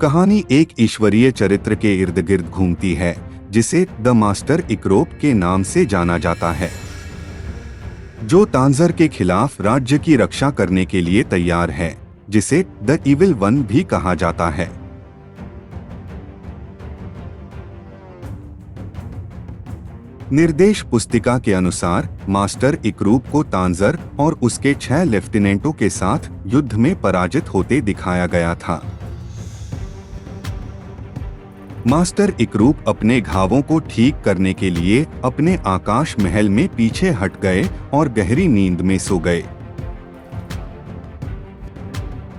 कहानी एक ईश्वरीय चरित्र के इर्द गिर्द घूमती है जिसे द मास्टर इकरोप के नाम से जाना जाता है, जो तांजर के खिलाफ राज्य की रक्षा करने के लिए तैयार है, जिसे द इविल वन भी कहा जाता है। निर्देश पुस्तिका के अनुसार मास्टर इकरूप को तांजर और उसके 6 लेफ्टिनेंटों के साथ युद्ध में पराजित होते दिखाया गया था। मास्टर इकरूप अपने घावों को ठीक करने के लिए अपने आकाश महल में पीछे हट गए और गहरी नींद में सो गए।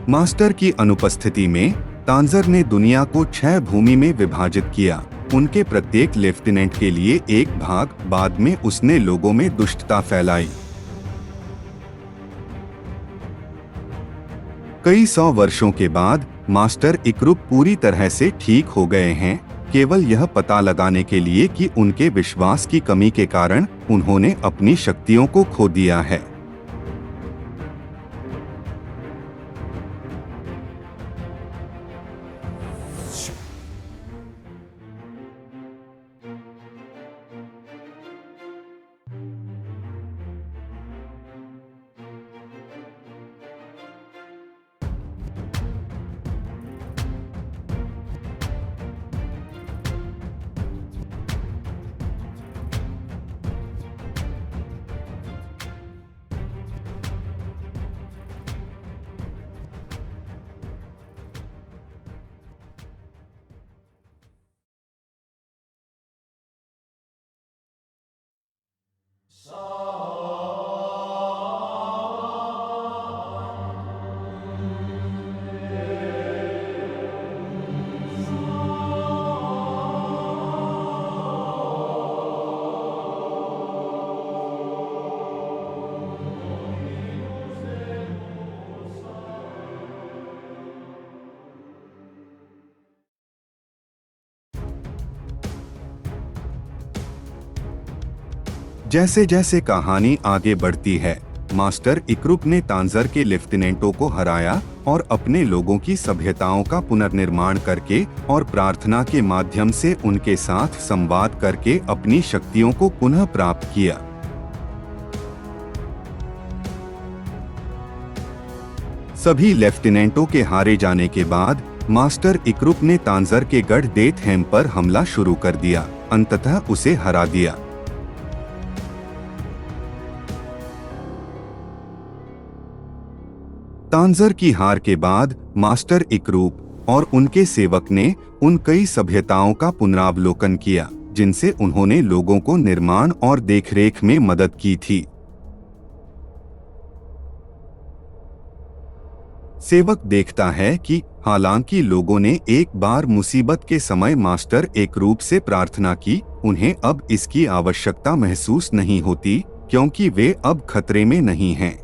मास्टर की अनुपस्थिति में तांजर ने दुनिया को 6 भूमि में विभाजित किया। उनके प्रत्येक लेफ्टिनेंट के लिए एक भाग, बाद में उसने लोगों में दुष्टता फैलाई। कई 100 वर्षों के बाद मास्टर इकरूप पूरी तरह से ठीक हो गए हैं, केवल यह पता लगाने के लिए कि उनके विश्वास की कमी के कारण उन्होंने अपनी शक्तियों को खो दिया है। जैसे जैसे कहानी आगे बढ़ती है, मास्टर इकरूप ने तांजर के लेफ्टिनेंटों को हराया और अपने लोगों की सभ्यताओं का पुनर्निर्माण करके और प्रार्थना के माध्यम से उनके साथ संवाद करके अपनी शक्तियों को पुनः प्राप्त किया। सभी लेफ्टिनेंटों के हारे जाने के बाद मास्टर इकरूप ने तांजर के गढ़ डेथहेम पर हमला शुरू कर दिया, अंततः उसे हरा दिया। तांजर की हार के बाद मास्टर इकरूप और उनके सेवक ने उन कई सभ्यताओं का पुनरावलोकन किया जिनसे उन्होंने लोगों को निर्माण और देखरेख में मदद की थी। सेवक देखता है कि हालांकि लोगों ने एक बार मुसीबत के समय मास्टर इकरूप से प्रार्थना की, उन्हें अब इसकी आवश्यकता महसूस नहीं होती क्योंकि वे अब खतरे में नहीं हैं।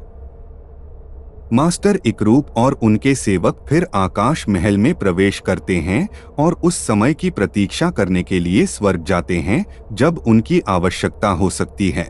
मास्टर इकरूप और उनके सेवक फिर आकाश महल में प्रवेश करते हैं और उस समय की प्रतीक्षा करने के लिए स्वर्ग जाते हैं जब उनकी आवश्यकता हो सकती है।